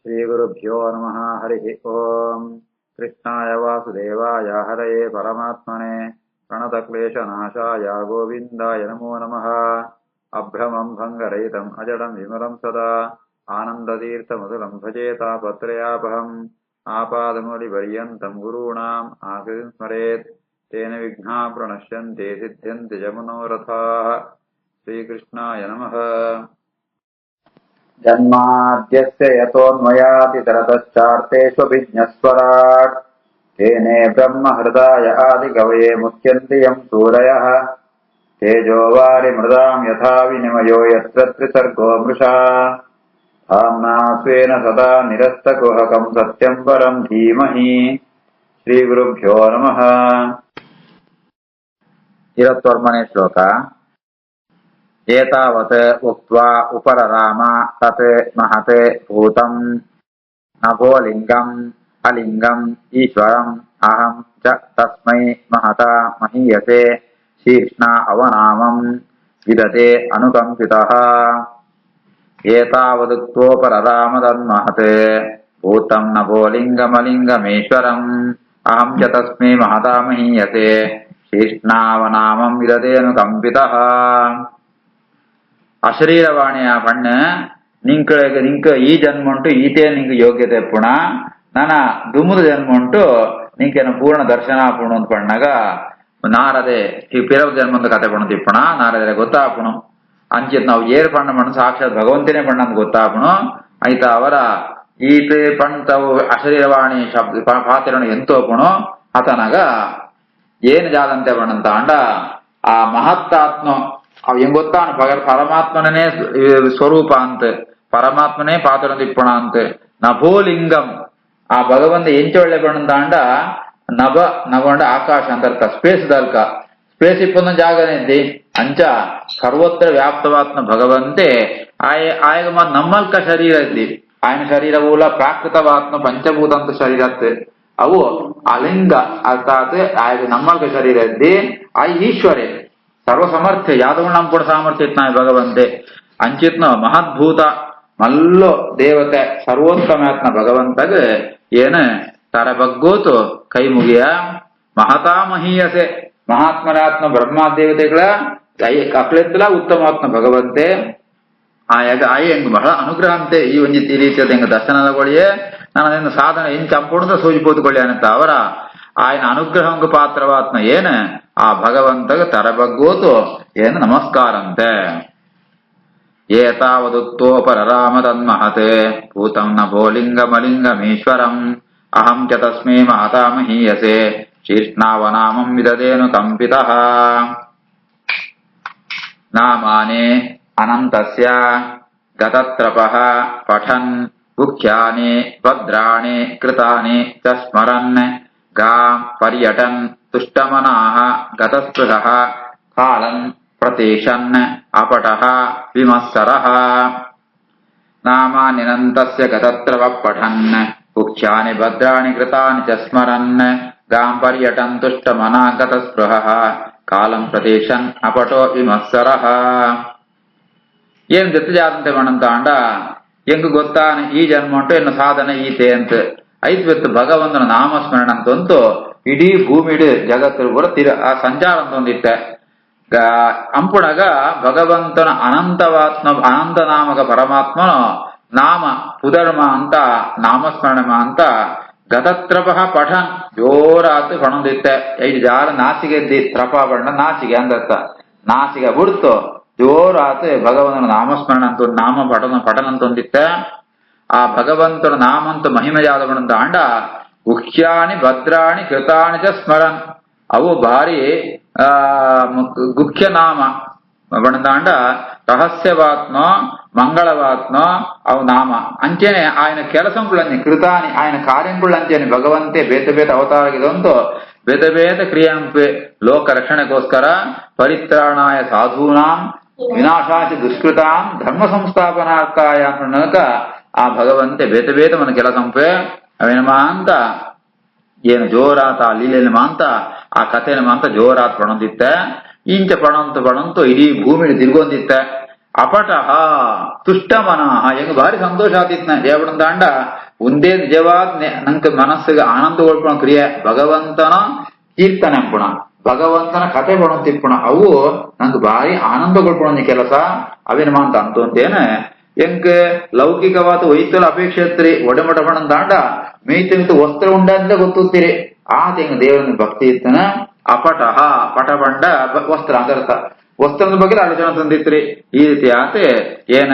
श्रीगुरुभ्यो नमः। हरिः ओम्। कृष्णाय वासुदेवाय हरये परमात्मने प्रणतक्लेशनाशाय गोविन्दाय नमो नमः। अभ्रमम् भङ्गरहितम् अजडम् विमलम् सदा आनन्दतीर्थमधुरम् भजेतापत्रयापहम् आपादमौलिपर्यन्तम् गुरूणाम् आकृतिम् स्मरेत् तेन विघ्नाः प्रणश्यन्ते सिद्ध्यन्ति च मनोरथाः। श्रीकृष्णाय नमः। जन्माद्यस्य यतोऽन्वयातितरतश्चार्तेष्वभिज्ञस्वराट् तेने ब्रह्महृदाय आदिकवये मुह्यन्ति यम् सूरयः तेजो वारिमृदाम् यथा विनिमयो यत्र त्रिसर्गो मृषा धाम्ना स्वेन सदा निरस्तकुहकम् सत्यम् परम् धीमहि। श्रीगुरुभ्यो नमः। 21ನೇ ಶ್ಲೋಕ. ಏತಾವತ್ ಉಕ್ತ್ವಾ ಉಪರರಾಮ ತತ್ ಮಹತ್ ಭೂತಂ ನಭೋ ಲಿಂಗಂ ಅಲಿಂಗಂ ಈಶ್ವರಂ ಅಹಂ ಚ ತಸ್ಮೈ ಮಹತಾ ಮಹೀಯಸೆ ಶೀರ್ಷ್ಣ ಅವನಾಮಂ ವಿದತೆ ಅನುಕಂಪಿತಃ. ಏತಾವದುಕ್ತೋಪರರಾಮ ತನ್ಮಹತ್ ಭೂತಂ ನಭೋ ಲಿಂಗಮಲಿಂಗಮೇಶ್ವರಂ ಅಹಂ ಚ ತಸ್ಮೈ ಮಹತಾ ಮಹೀಯಸೆ ಶೀರ್ಷ್ಣಾವನಾಮಂ ವಿದತೆ ಅನುಕಂಪಿತಃ. ಅಶರೀರವಾಣಿಯ ಪಣ್ಣ ನಿಂಕ ಈ ಜನ್ಮ ಉಂಟು ಈತೇ ನಿಂಗೆ ಯೋಗ್ಯತೆ ಪುಣ ನನ್ನ ದುಮುದ ಜನ್ಮ ಉಂಟು ನಿಂಕೇನು ಪೂರ್ಣ ದರ್ಶನ ಪುಣ ಅಂತ ಪಣ್ಣಾಗ ನಾರದೆ ಈ ಪಿರವ ಜನ್ಮದ ಕತೆ ಪಣ ತಿಪ್ಪಣ ನಾರದರೆ ಗೊತ್ತಾಪುಣು ಅಂಚಿತ್ ನಾವು ಏರ್ ಪಣ್ಣ ಮಣ್ಣ ಸಾಕ್ಷಾತ್ ಭಗವಂತನೇ ಪಣ್ಣ ಅಂತ ಗೊತ್ತಾಪುಣು ಆಯ್ತಾ ಅವರ ಈತ ಪಣ್ ತಾವು ಅಶರೀರವಾಣಿ ಶಬ್ದ ಪಾತ್ರಣ ಎಂತೋಪುಣು ಆತನಾಗ ಏನು ಜಾದಂತೆ ಪಣ್ಣಂತ ಅಂಡ ಆ ಮಹತ್ತಾತ್ಮ ಅವ್ ಹೆಂಗ್ ಗೊತ್ತಾನ ಪರಮಾತ್ಮನೇ ಸ್ವರೂಪ ಅಂತ ಪರಮಾತ್ಮನೇ ಪಾತ್ರ ತಿಪ್ಪಣ ಅಂತ ನಭೋಲಿಂಗಂ ಆ ಭಗವಂತ ಎಂಚೊಳ್ಳೆ ಬಣ್ಣಂತಾಂಡ ನಭ ಆಕಾಶ ಅಂತ ಸ್ಪೇಸ್ ದಲ್ಕ ಸ್ಪೇಸ್ ಇಪ್ಪೊಂದು ಜಾಗನೇದ್ದಿ ಅಂಚ ಸರ್ವತ್ರ ವ್ಯಾಪ್ತವಾತ್ಮ ಭಗವಂತೆ ಆಯಗ ಮತ್ ನಮ್ಮಲ್ಕ ಶರೀರ ಇದ್ದಿ ఆయన ಶರೀರವೂಲ ಪ್ರಾಕೃತವಾತ್ಮ ಪಂಚಭೂತಂತ ಶರೀರತ್ ಅವು ಅಲಿಂಗ ಅರ್ಥಾತ್ ಆಯಗ ನಮ್ಮಲ್ಕ ಶರೀರ ಇದ್ದಿ ಆಯ್ ಈಶ್ವರೇ ಸರ್ವಸಮರ್ಥ್ಯ ಯಾದವ್ ನಂಪುಡ ಸಾಮರ್ಥ್ಯ ಇತ್ನಾಯ ಭಗವಂತೆ ಅಂಚಿತ್ನ ಮಹದ್ಭೂತ ಮಲ್ಲೋ ದೇವತೆ ಸರ್ವೋತ್ತಮಾತ್ಮ ಭಗವಂತಗ ಏನ ತರ ಬಗ್ಗೋತು ಕೈ ಮುಗಿಯ ಮಹತಾ ಮಹೀಯಸೆ ಮಹಾತ್ಮರಾತ್ಮ ಬ್ರಹ್ಮ ದೇವತೆಗಳ ಅಕ್ಲೆತ್ತಲ ಉತ್ತಮಾತ್ಮ ಭಗವಂತೆ ಆಯಾಗ ಹೆಂಗ್ ಬಹಳ ಅನುಗ್ರಹ ಅಂತೆ ಈ ಒಂಜಿ ರೀತಿಯಾದ ಹೆಂಗ ದರ್ಶನದಗೊಳಿಯೇ ನನ್ನ ಸಾಧನ ಹೆಂಗ್ ಚಂಪುಣದ ಸೂಜಿಪೋತುಕೊಳ್ಳಿ ಅನ್ನತ್ತ ಅವರ ఆయన ಅನುಗ್ರಹಂಗ ಪಾತ್ರವಾತ್ಮ ಏನ ಆ ಭಗವಂತಗ ತರಬಗ್ಗೋತು ಏನು ನಮಸ್ಕಾರಂತೆ. ಏತಾವದುಕ್ತೋಪರರಾಮ ತನ್ಮಹತ್ ಭೂತಂ ನಭೋ ಲಿಂಗಮಲಿಂಗಮೀಶ್ವರಂ ಅಹಂ ಚ ತಸ್ಮೈ ಮಹತಾ ಮಹೀಯಸೆ ಶೀರ್ಷ್ಣಾವನಾಮಂ ವಿದದೇನು ಕಂಪಿತಃ. ನಾಮಾನಿ ಅನಂತಸ್ಯ ಗತತ್ರಪಃ ಪಠನ್ ಗುಖ್ಯಾನಿ ಭದ್ರಾಣಿ ಕೃತಾನಿ ಚ ಸ್ಮರನ್ ಗಾಂ ಪರ್ಯಟನ್ ತುಷ್ಟಮನಾಃ ಗತಸ್ಪೃಹಃ ಕಾಲನ್ ಪ್ರತೇಶನ್ ಅಪಟಃ ವಿಮತ್ಸರಃ. ನಾಮಾನ್ಯನಂತಸ್ಯ ಗತತ್ರವಃ ಪಠನ್ ಗುಖ್ಯಾನಿ ಭದ್ರಾಣಿ ಕೃತಾನಿ ಚ ಸ್ಮರನ್ ಗಾಂ ಪರ್ಯಟನ್ ತುಷ್ಟಮನಾಃ ಗತಸ್ಪೃಹಃ ಕಾಲಂ ಪ್ರತೇಶನ್ ಅಪಟೋ ವಿಮತ್ಸರಃ. ಏನ್ ಜೊತೆ ಜಾದಂತೆ ಮಣಂತ ಅಂಡ ಹೆಂಗ್ ಗೊತ್ತಾನ ಈ ಜನ್ಮ ಉಂಟು ಎನ್ನ ಸಾಧನೆ ಈತೆ ಅಂತ ಐದ್ವತ್ತು ಭಗವಂತನ ನಾಮಸ್ಮರಣ ಅಂತಂತೂ ಇಡೀ ಭೂಮಿಡಿ ಜಗತ್ತು ಕೂಡ ಆ ಸಂಚಾರ ಅಂತೊಂದಿತ್ತೆ ಅಂಪುಣಗ ಭಗವಂತನ ಅನಂತ ನಾಮಕ ಪರಮಾತ್ಮನ ನಾಮ ಪುಧರ್ಮ ಅಂತ ನಾಮಸ್ಮರಣ ಅಂತ ಗತತ್ರಪಃ ಪಠನ್ ಜೋರಾತು ಪಣದಿತ್ತೆ ಐದು ಜಾರ ನಾಸಿಗೆ ತ್ರಪ ಬಣ್ಣ ನಾಚಿಗೆ ಅಂದತ್ತ ನಾಚಿಗೆ ಬಿಡ್ತು ಜೋರಾತು ಭಗವಂತನ ನಾಮಸ್ಮರಣ ಅಂತ ನಾಮ ಪಠನ ಅಂತೊಂದಿತ್ತೆ. ಆ ಭಗವಂತನ ನಾಮಂತ ಮಹಿಮೆಯಾದವನಂತ ಅಂಡ ಗುಖ್ಯಾನಿ ಭದ್ರಾಣಿ ಕೃತಾನಿ ಚ ಸ್ಮರನ್ ಅವು ಭಾರಿ ಗುಖ್ಯ ನಾಮ ಬಣದಾಂಡ ರಹಸ್ಯವಾತ್ಮ ಮಂಗಳವಾತ್ಮ ಅವು ನಾಮ ಅಂಚೆನೆ ఆయన ಕೆಲಸಂಕುಳಂಚೆ ಕೃತಾನಿ ఆయన ಕಾರ್ಯಂಕುಳಂಚೆನೆ ಭಗವಂತೆ ಬೇತ ಬೇತ ಅವತಾರಗಿದಂತೂ ಬೇತ ಬೇತ ಕ್ರಿಯಾಂಪೆ ಲೋಕ ರಕ್ಷಣೆಗೋಸ್ಕರ ಪರಿತ್ರಾಣಾಯ ಸಾಧೂನಾಂ ವಿನಾಶಾಚ ದುಷ್ಕೃತಾಂ ಧರ್ಮ ಸಂಸ್ಥಾಪನಾರ್ಥಾಯ ಅನ್ನಕ ಆ ಭಗವಂತೆ ಬೇತ ಬೇತ ಮನ ಕೆಲಸಂಪೆ ಅವೇನಮ್ಮ ಅಂತ ಏನು ಜೋರಾತ ಆ ಲೀಲೆನ ಮಾಂತ ಆ ಕಥೆನ ಮಾಂತ ಜೋರಾತ್ ಪಣಂದಿತ್ತೆ ಇಂಚ ಪಣಂತು ಇಡೀ ಭೂಮಿ ತಿರ್ಗೊಂದಿತ್ತೆ ಅಪಟಃ ತುಷ್ಟಮನಃ ಎಂಗ್ ಭಾರಿ ಸಂತೋಷ ಆತಿತ್ನ ಏವಡಂದಾಂಡ ಒಂದೇ ನಿಜವಾದ ನಂಗೆ ಮನಸ್ಸಿಗೆ ಆನಂದ ಕೊಡ್ಪುಣ ಕ್ರಿಯೆ ಭಗವಂತನ ಕೀರ್ತನೆ ಅಂಪುಣ ಭಗವಂತನ ಕತೆ ಬಣತಿಪ್ಪುಣ ಅವು ನಂಗೆ ಭಾರಿ ಆನಂದ ಕೊಡ್ಪುಣ ಕೆಲಸ ಅವೇನು ಅಂತ ಅಂತೇನೆ ಎಂಕ್ ಲೌಕಿಕವಾದ ವೈದ್ಯರ ಅಪೇಕ್ಷೆ ಇರ್ತೀರಿ ಒಡಮಟ ಬಣಂದಾಂಡ ಮೀತು ವಸ್ತ್ರ ಉಂಡಂತ ಗೊತ್ತುತ್ತೀರಿ ಆ ತೆಂಗ್ ದೇವರನ್ನ ಭಕ್ತಿ ಇರ್ತನ ಅಪಟಃ ಪಟ ಬಂಡ ವಸ್ತ್ರ ಅಂತ ವಸ್ತ್ರದ ಬಗ್ಗೆ ಆಲೋಚನೆ ತಂದಿತ್ರಿ ಈ ರೀತಿ ಆತೆ ಏನ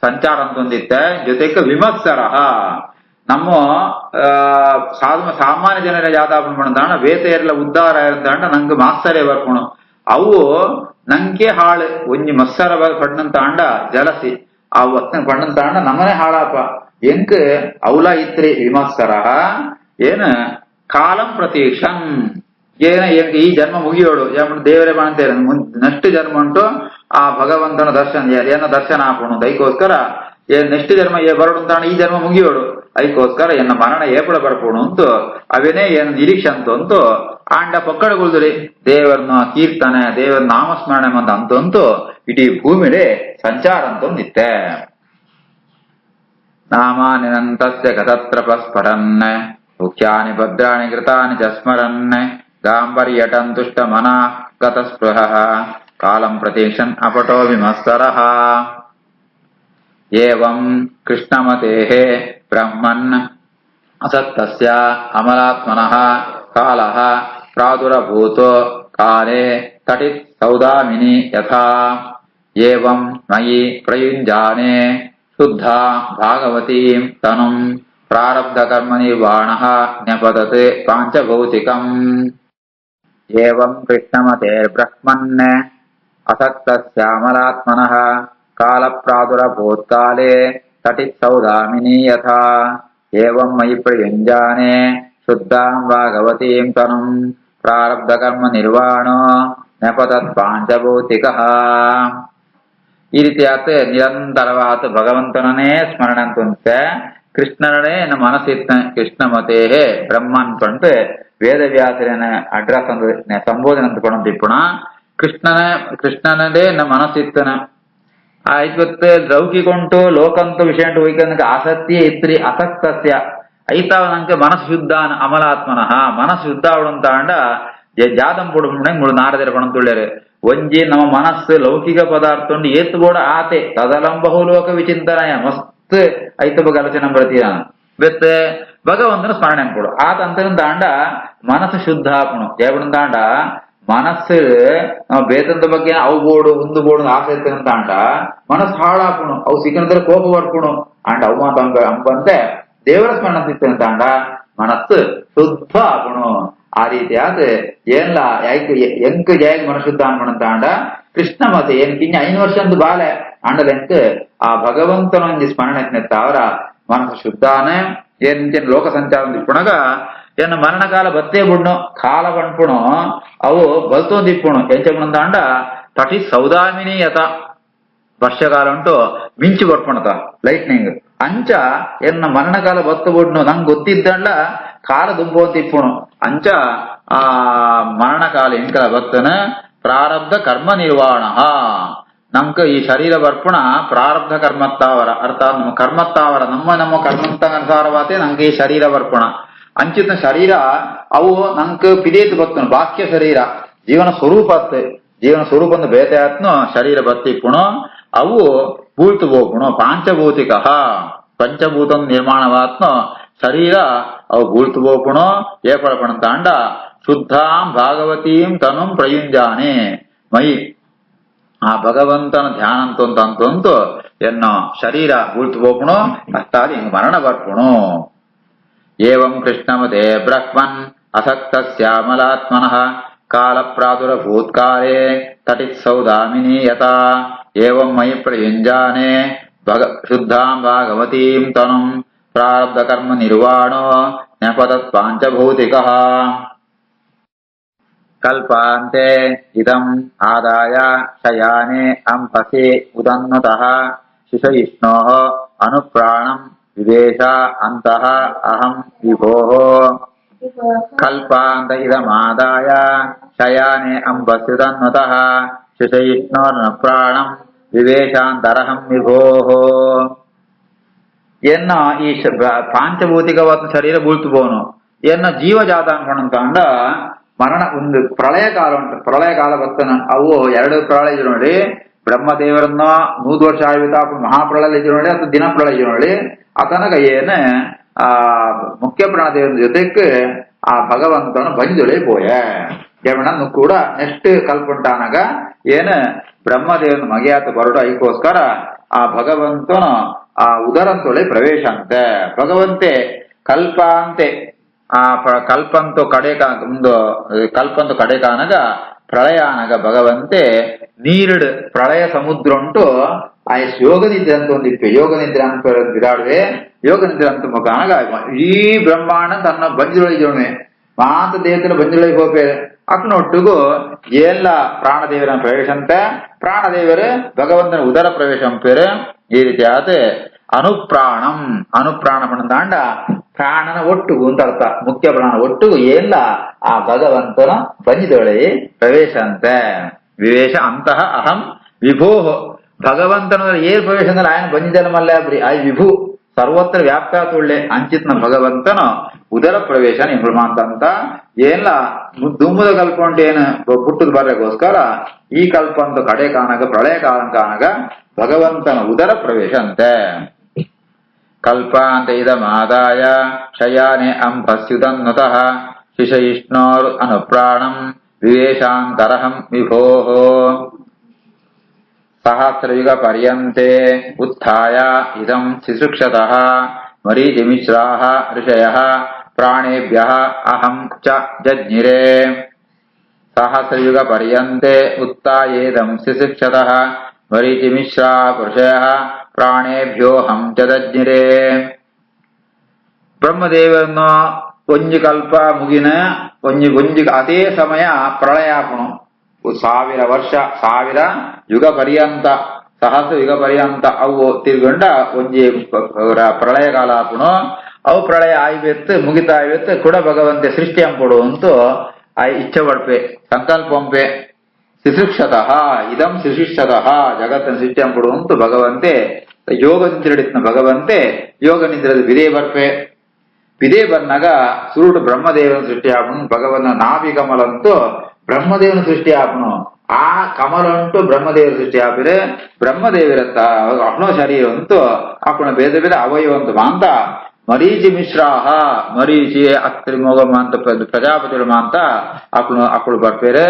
ಸಂಚಾರ ಅಂತಂದಿತ್ತೆ ಜೊತೆಗೆ ವಿಮತ್ಸರ ನಮ್ಮ ಸಾಮಾನ್ಯ ಜನರ ಯಾದಾಪನ பண்ணதான வேத்தையர்ல உத்தார இருந்தாண்ட ನಂಗೆ ಮಾತ್ಸರ್ಯ ಬರ್ಪುಣು ಅವು ನಂಗೆ ಹಾಳು ಒಂಜಿ ಮತ್ಸರ ಪಣ್ಣಂತಾಂಡ ಜಲಸಿ ಆ ವಸ್ತನ ಪಣ್ಣಂತಾಂಡ ನಮ್ಮನೆ ಹಾಳಾಪ ಎಂಕ್ ಅವಲ ಇತ್ರಿ ವಿಮತ್ಸರ ಏನ ಕಾಲಂ ಪ್ರತೀಕ್ಷನ್ ಏನ ಈ ಜನ್ಮ ಮುಗಿಯೋಡು ದೇವರೇ ಬಾಣ್ತೇರೆ ನೆಕ್ಸ್ಟ್ ಜನ್ಮ ಉಂಟು ಆ ಭಗವಂತನ ದರ್ಶನ ಏನ ದರ್ಶನ ಹಾಕೋಣ ಅದಕ್ಕೋಸ್ಕರ ನೆಕ್ಸ್ಟ್ ಜನ್ಮ ಬರೋಡು ಅಂತಾಣ ಈ ಜನ್ಮ ಮುಗಿಯೋಡು ಅದಕ್ಕೋಸ್ಕರ ಎನ್ನ ಮರಣ ಏಪಳ ಬರ್ಪೋಣು ಅಂತು ಅವೇನೇ ಏನು ನಿರೀಕ್ಷೆ ಅಂತಂತು ಆಂಡ ಪಕ್ಕಡಗುಳ್ದ್ರಿ ದೇವರನ್ನ ಕೀರ್ತನೆ ದೇವರ ನಾಮಸ್ಮರಣೆ ಅಂತಂತು ಇಡೀ ಭೂಮಿಲಿ ಸಂಚಾರ ಅಂತಂದಿತ್ತೆ ನಾಮಾನಿನಂತಸ್ಯ ಗತತ್ರಪಸ್ಫರನ್ ಮುಖ್ಯಾನಿ ಭದ್ರಾಣಿ ಕೃತಾನಿ ಚ ಸ್ಮರನ್ ಗಾಂಬರ್ಯಟಂತುಷ್ಟ ಮನಃ ಗತಸ್ಪೃಹಃ ಕಾಲಂ ಪ್ರತೀಕ್ಷನ್ ಅಪಟೋ ವಿಮತ್ಸರಃ ಏವಂ ಕೃಷ್ಣಮತೇಃ ಬ್ರಹ್ಮನ್ ಅಸತ್ತಸ್ಯ ಅಮಲಾತ್ಮನಃ ಕಾಲಃ ಪ್ರಾದುರಭೂತೋ ಕಾಲೇ ತಟಿತ್ ಸೌದಾಮಿನಿ ಯಥಾ ಏವಂ ಮಯಿ ಪ್ರಯುಂಜಾನೆ ಶುದ್ಧಾ ಭಾಗವತೀಂ ತನುಂ ಪ್ರಾರಬ್ಧ ಕರ್ಮ ನಿರ್ವಾಣಃ ನ್ಯಪತತೆ ಪಾಂಚಭೌತಿಕಂ ಏವಂ ಕೃಷ್ಣಮತೇರ್ಬ್ರಹ್ಮನ್ ಅಸಕ್ತಸ್ಯಾಮಲಾತ್ಮನಃ ಕಾಲ ಪ್ರಾದುರಭೂತ್ಕಾಲೇ ತಟಿತ್ ಸೌದಾಮಿನಿ ಯಥಾ ಏವಂ ಮಯಿ ಪ್ರಯುಂಜಾನೆ ಶುದ್ಧಾಂ ಭಾಗವತೀಂ ತನುಂ ಪ್ರಾರಬ್ಧ ಕರ್ಮ ನಿರ್ವಾಣೋ ನ್ಯಪತತ್ ಪಾಂಚಭೌತಿಕಃ ಈ ರೀತಿಯಾತ ನಿರಂತರವಾದ ಭಗವಂತನೇ ಸ್ಮರಣೆ ಅಂತಂತೆ ಕೃಷ್ಣನೇ ನಮ್ಮ ಮನಸ್ಸಿತ್ತ ಕೃಷ್ಣ ಮತೇ ಬ್ರಹ್ಮನ್ ಪಂಟ್ ವೇದವ್ಯಾಸರೇನ ಅಡ್ರೆಸ್ ಅಂದ ಸಂಬೋಧನೆ ಅಂತ ಪಣಂತಿಪ್ಪುಣ ಕೃಷ್ಣನದೇ ನಮ್ಮ ಮನಸ್ಸಿತ್ತನ ಆಯ್ತು ಲೌಕಿಕೊಂಟು ಲೋಕಂತು ವಿಷಯ ಹೋಯ್ಕಂದಕ್ಕೆ ಆಸಕ್ತಿಯೇ ಇತ್ರಿ ಅಸಕ್ತಸ್ಯ ಐತಾವ ನಂಗೆ ಮನಸ್ಸು ಶುದ್ಧ ಅಮಲಾತ್ಮನಃ ಮನಸ್ಸು ಶುದ್ಧ ಅವಳಂತ ಅಂಡ ಜಾದಂ ಪುಡುಮಣೆ ಮೂಡು ನಾರದಿರ ಪಣಂತುಳ್ಳ್ಯಾರು ಒಂಜಿ ನಮ್ಮ ಮನಸ್ಸು ಲೌಕಿಕ ಪದಾರ್ಥ ಉಂಡು ಏತು ಬೋಡ ಆತೆ ತದಲಂಬಹು ಲೋಕ ವಿಚಿಂತನಯ ಮಸ್ತ್ ಐತ ಬಗ್ಗೆ ಆಲೋಚನೆ ಬರ್ತೀಯ ಬೆತ್ತೆ ಭಗವಂತನ ಸ್ಮರಣೆ ಕೊಡು ಆತ ಅಂತಂದಾಂಡ ಮನಸ್ಸು ಶುದ್ಧ ಆಪುಣು ಜಯಪಣಂದಾಂಡ ಮನಸ್ಸು ಬೇತಂದ ಬಗ್ಗೆ ಅವು ಬೋಡು ಒಂದು ಬೋಡು ಆಸೆ ಇರ್ತಂತಾಂಡ ಮನಸ್ಸು ಹಾಳಾಪುಣು ಅವು ಸಿಕ್ಕಂದ್ರೆ ಕೋಪ ಬರ್ಪುಣು ಅಂಡ್ ಅವು ಮಾತ ಅಂಬಂತೆ ದೇವರ ಸ್ಮರಣ ಸಿಕ್ತಂತಾಂಡ ಮನಸ್ಸು ಶುದ್ಧ ಆಪುಣು ಆ ರೀತಿ ಆದ ಏನ್ಲ ಎಂಕ್ ಜಯ ಮನಶುದ್ಧ ಅನ್ಪಣಂತಾಂಡ ಕೃಷ್ಣ ಮತೆ ಏನ್ ಕಿಂಜ 5 ವರ್ಷ ಅಂದು ಬಾಲೆ ಅಂಡದ ಎಂಕ್ ಆ ಭಗವಂತನ ಒಂಜಿ ಸ್ಮರಣೆ ಅವರ ಮನಸ್ಸು ಶುದ್ಧಾನೆ ಏನ್ ಲೋಕ ಸಂಚಾರ ಇಪ್ಪುಣಗ ಏನ್ ಮರಣಕಾಲ ಬತ್ತೇ ಬುಡ್ನು ಕಾಲ ಬಣ್ಪುಣು ಅವು ಬಲ್ತೊಂದಿಪ್ಪುಣು ಎಂಚಪಣಂತಾಂಡ ತಟಿ ಸೌದಾಮಿನಿ ಯತ ವರ್ಷಕಾಲ ಉಂಟು ಮಿಂಚು ಬರ್ಪಣತ ಲೈಟ್ನಿಂಗ್ ಅಂಚ ಎನ್ನ ಮರಣಕಾಲ ಬತ್ತು ಬುಡ್ನು ನಂಗೆ ಗೊತ್ತಿದ್ದಂಡ ಕಾಲ ದುಂಬೋತಿಪ್ಪುಣು ಅಂಚ ಆ ಮರಣಕಾಲ ಎಂಕಲ ಬತ್ತನ ಪ್ರಾರಬ್ಧ ಕರ್ಮ ನಿರ್ವಾಣ ನಮ್ಕ ಈ ಶರೀರ ಬರ್ಪುಣ ಪ್ರಾರಬ್ಧ ಕರ್ಮತ್ತಾವರ ಅರ್ಥಾತ್ ನಮ್ಮ ಕರ್ಮತ್ತಾವರ ನಮ್ಮ ಕರ್ಮಂತನುಸಾರವಾತೆ ನಂಗೆ ಈ ಶರೀರ ಬರ್ಪುಣ ಅಂಚಿತ ಶರೀರ ಅವು ನಂಗೆ ಪಿದೇತು ಬತ್ತನು ಬಾಕ್ಯ ಶರೀರ ಜೀವನ ಸ್ವರೂಪಂದು ಬೇತೆ ಆತ್ನು ಶರೀರ ಬತ್ತಿಪ್ಪುಣು ಅವು ಭೂತು ಬೋಪುಣು ಪಾಂಚಭೌತಿಕ ಪಂಚಭೂತ ನಿರ್ಮಾಣವಾತ್ನು ಶರೀರ ಅವು ಭೂತು ಬೋಪುಣು ಏಪಡಪಣಂತಾಂಡ ಶುದ್ಧಾಂ ಭಾಗವತೀಂ ತನುಂ ಪ್ರಯುಂಜಾನೆ ಮೈ ಆ ಭಗವಂತನ ಧ್ಯಾನ ಅಂತಂತಂತು ಎನ್ನೋ ಶರೀರ ಭೂತು ಬೋಪುಣು ಅಷ್ಟಾದಿ ಹಿಂಗ್ ಮರಣ ಬರ್ಪುಣು ಏವಂ ಕೃಷ್ಣಮತೆ ಬ್ರಹ್ಮನ್ ಅಸಕ್ತಸ್ಯಾಮಲಾತ್ಮನಃ ಕಾಲ ಪ್ರಾದುರಭೂತ್ಕಾಲೇ ತಟಿತ್ ಸೌದಾಮಿನಿ ಯಥಾ ಏವಂ ಮಯಿ ಪ್ರಯುಂಜಾನೆ ಶುದ್ಧಾಂ ಭಾಗವತೀಂ ತನುಂ ಪ್ರಾರಬ್ಧ ಕರ್ಮ ನಿರ್ವಾಣೋ ನ್ಯಪತತ್ ಪಾಂಚಭೌತಿಕಃ ಕಲ್ಪಾಂತೆ ಇದಂ ಆದಾಯ ಶಯಾನೆ ಅಂಪಸಿ ಉದನ್ನುತಃ ಶಿಶಯಿಷ್ಣೋಃ ಅನುಪ್ರಾಣಂ ವಿದೇಶ ಅಂತಃ ಅಹಂ ವಿಭೋಃ ಕಲ್ಪಾಂತ ಇದಮಾದಾಯ ಶಯಾನೆ ಅಂಪಸಿ ಉದನ್ನುತಃ ಶಿಶಯಿಷ್ಣೋರ್ನ ಪ್ರಾಣಂ ವಿವೇಶಾಂತರಹಂ ವಿಭೋ. ಎನ್ನ ಈ ಪಾಂಚಭೌತಿಕವಾದ ಶರೀರ ಬೀಳ್ತು ಬೋನು ಎನ್ನ ಜೀವಜಾತ ಅನ್ಕೊಂಡ ಮರಣ ಒಂದು ಪ್ರಳಯ ಕಾಲ ಉಂಟು. ಪ್ರಳಯ ಕಾಲ ಬರ್ತನ ಅವು ಎರಡು ಪ್ರಳಯ ಇದ್ರು ನೋಡಿ. ಬ್ರಹ್ಮದೇವರನ್ನ 100 ವರ್ಷ ಆಯ್ತು ಮಹಾಪ್ರಳಯ ಇದ್ರು ನೋಡಿ, ಅಥವಾ ದಿನ ಪ್ರಳಯ ಇದ್ರು ನೋಡಿ. ಆತನಗ ಏನ ಮುಖ್ಯ ಪ್ರಾಣದೇವನ ಜೊತೆಗೆ ಆ ಭಗವಂತನ ಬಂಜುಳೆ ಪೋಯ ಜಮಣನ್ನು ಕೂಡ ನೆಕ್ಸ್ಟ್ ಕಲ್ಪುಂಟಾನಾಗ ಏನ ಬ್ರಹ್ಮದೇವನ ಮಗೆಯಾತ ಬರಡು ಐಕೋಸ್ಕರ ಆ ಭಗವಂತನ ಆ ಉದರಂತೊಳೆ ಪ್ರವೇಶ ಅಂತೆ. ಭಗವಂತೆ ಕಲ್ಪಾಂತೆ ಆ ಕಲ್ಪಂತು ಕಡೆ ಒಂದು ಕಲ್ಪಂತು ಕಡೆ ಕಾನಗ ಪ್ರಳಯ ಅನಗ ಭಗವಂತೆ ನೀರಿಡು ಪ್ರಳಯ ಸಮುದ್ರ ಉಂಟು. ಆ ಯೋಗ ನಿದ್ರೆ ಅಂತ ಒಂದಿತ್ತು. ಯೋಗ ನಿದ್ರೆ ಅಂತ ಬಿರಾಡುವೆ. ಯೋಗ ನಿದ್ರೆ ಅಂತ ಮುಖಾನಗ ಈ ಬ್ರಹ್ಮಾಂಡ ತನ್ನ ಬಂಜುಳಿಗೆ ಮಾತ ದೇವತೆನ ಬಂಜುಳಿಗೆ ಹೋಗ್ಬೇರೆ ಅಕ್ನೊಟ್ಟಿಗೂ ಎಲ್ಲ ಪ್ರಾಣದೇವರ ಪ್ರವೇಶ ಅಂತೆ. ಪ್ರಾಣದೇವರು ಭಗವಂತನ ಉದರ ಪ್ರವೇಶ ಅಂಪೇರು. ಈ ರೀತಿ ಆತ ಅನುಪ್ರಾಣಂ ಅನುಪ್ರಾಣ ಪಣದಾಂಡ ಪ್ರಾಣನ ಒಟ್ಟುಗು ಅಂತ ಅರ್ಥ. ಮುಖ್ಯ ಪ್ರಾಣ ಒಟ್ಟುಗು ಎಲ್ಲ ಆ ಭಗವಂತನ ಬಂಜಿದೊಳೆ ಪ್ರವೇಶ ಅಂತೆ. ವಿವೇಶ ಅಂತಃ ಅಹಂ ವಿಭೋ. ಭಗವಂತನ ಏನ್ ಪ್ರವೇಶ ಅಂದ್ರೆ ఆయన ಬಂಜಿದನ ಮಲ್ಲಾಬ್ರಿ ಆಯ್ ವಿಭು ಸರ್ವತ್ರ ವ್ಯಾಪ್ತಾತುಳ್ಳೆ ಅಂಚಿತ್ನ ಭಗವಂತನ ಉದರ ಪ್ರವೇಶ ನಿರ್ಮಾಂತ ಏನ್ಲ ದುಮ್ಮದ ಕಲ್ಪ ಉಂಟು ಏನು ಪುಟ್ಟದ ಬರ್ರೆಗೋಸ್ಕರ ಈ ಕಲ್ಪ ಅಂತ ಕಡೆ ಕಾಣಗ ಪ್ರಳಯ ಕಾಲ ಕಾಣಗ ಭಗವಂತನ ಉದರ ಪ್ರವೇಶ ಅಂತೆ. ಕಲ್ಪಾಂತ ಇದಮಾದಾಯ ಶಯಾನೆ ಅಂಭಸ್ಯುತನ್ನತಃ ಶಿಶಯಿಷ್ಣೋರ್ ಅನುಪ್ರಾಣಂ ವಿವೇಶಾಂತರಹಂ ವಿಭೋ. ಸಹಸ್ರಯುಗ ಪರ್ಯಂತೆ ಉತ್ಥಾಯ ಇದಂ ಶಿಶುಕ್ಷತಃ ಮರೀಚಿಮಿಶ್ರಾಃ ಋಷಯಃ ಪ್ರಾಣೇಭ್ಯಃ ಅಹಂ ಚ ಜಜ್ಞಿರೆ. ಸಹಸ್ರಯುಗ ಪರ್ಯಂತೆ ಉತ್ಥಾಯೇದಂ ಶಿಶುಕ್ಷತಃ ಮರೀಚಿಮಿಶ್ರಾ ಋಷಯಃ ಪ್ರಾಣೇಭ್ಯೋಹಂ ಚ ಜಜ್ಞಿರೆ. ಬ್ರಹ್ಮದೇವರನ್ನು ಒಂಜಿ ಕಲ್ಪ ಮುಗಿನ ಒಂಜಿ ಅದೇ ಸಮಯ ಪ್ರಳಯಾಪಣು 1000 ವರ್ಷ 1000 ಯುಗ ಪರ್ಯಂತ ಸಹಸ್ರ ಯುಗ ಪರ್ಯಂತ ಅವು ತಿರ್ಗೊಂಡ ಒಂಜಿ ಪ್ರಳಯ ಕಾಲ ಆಪುಣು. ಅವು ಪ್ರಳಯ ಆಯ್ಬೇತ್ತು ಮುಗಿತಾ ಆಯ್ಬೇತ್ತು ಕೂಡ ಭಗವಂತೆ ಸೃಷ್ಟಿ ಅಂಪಡು ಅಂತೂ ಇಚ್ಛೆ ಪಡ್ಪೆ ಸಂಕಲ್ಪಂಪೆ. ಶಿಶುಕ್ಷತಃ ಇದಂ ಶಿಶುಕ್ಷತಃ ಜಗತ್ತನ್ನು ಸೃಷ್ಟಿ ಅಂಪಡು ಅಂತೂ ಭಗವಂತೆ ಯೋಗ ನಿದ್ರೆಡಿತ್ನ ಭಗವಂತೆ ಯೋಗ ನಿದ್ರದ ಬಿದೇ ಬರ್ಪೆ. ಬಿದೇ ಬಂದಾಗ ಸುರುಟು ಬ್ರಹ್ಮದೇವನ ಸೃಷ್ಟಿ ಆಪನು. ಭಗವನ್ನ ನಾಭಿ ಕಮಲಂತೂ ಬ್ರಹ್ಮದೇವನ ಸೃಷ್ಟಿ ಆಪನು. ಆ ಕಮಲ ಉಂಟು ಬ್ರಹ್ಮದೇವರ ಸೃಷ್ಟಿ ಆಪಿರೆ. ಬ್ರಹ್ಮದೇವರತ್ತ ಅಪ್ನೋ ಶರೀರ ಅಂತೂ ಅಪ್ಪನ ಬೇರೆ ಬೇರೆ ಅವಯವಂತು ಮಾಂತ ಮರೀಚಿ ಮಿಶ್ರಾಹ ಮರೀಚಿ ಅತ್ರಿ ಮೊಗ ಮಾಂತ ಪ್ರಜಾಪತಿಗಳು ಮಾಂತ ಅಕ್ಕಳು ಬರ್ಪೇರೆ.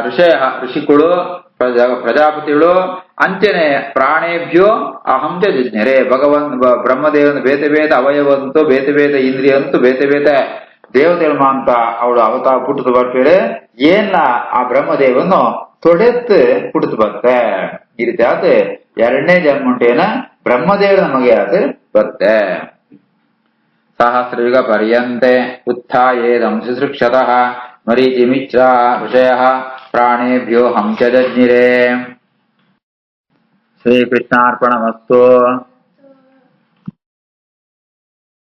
ಋಷಯ ಋಷಿಗಳು ಪ್ರಜಾಪತಿಗಳು ಅಂಚನೆ ಪ್ರಾಣೇಭ್ಯೋ ಅಹಂ ಚ ಜಜ್ಞರೆ. ಬ್ರಹ್ಮದೇವನ ಬೇತೆ ಬೇತೆ ಅವಯವಂತು ಬೇತೆ ಬೇತೆ ಇಂದ್ರಿಯಂತು ಬೇತೆ ಬೇತೆ ದೇವತೆಗಳು ಮಾಂತ ಅವಳು ಅವತಾರ ಪುಟ್ಟದು ಬರ್ಪೇರೆ. ಏನ್ಲ ಆ ಬ್ರಹ್ಮದೇವನು ತೊಡೆತ್ತು ಪುಟ್ಟದು ಬರ್ತೆ. ಈ ರೀತಿ ಆತ 2ನೇ ಜನ್ಮ ಉಂಟೇನ ಬ್ರಹ್ಮದೇವನ ಮಗೆ ಆತ ಬರ್ತೆ. ಸಹಸ್ರಯುಗ ಪರ್ಯಂತೆ ಉತ್ಥಾಯೇದಂ ಶಿಶುಕ್ಷತಃ ಮರೀಚಿಮಿಚ್ರಾ ಋಷಯಃ ಪ್ರಾಣೇಭ್ಯೋಹಂ ಚ ಜಜ್ಞಿರೆ. ಶ್ರೀಕೃಷ್ಣಾರ್ಪಣಮಸ್ತು.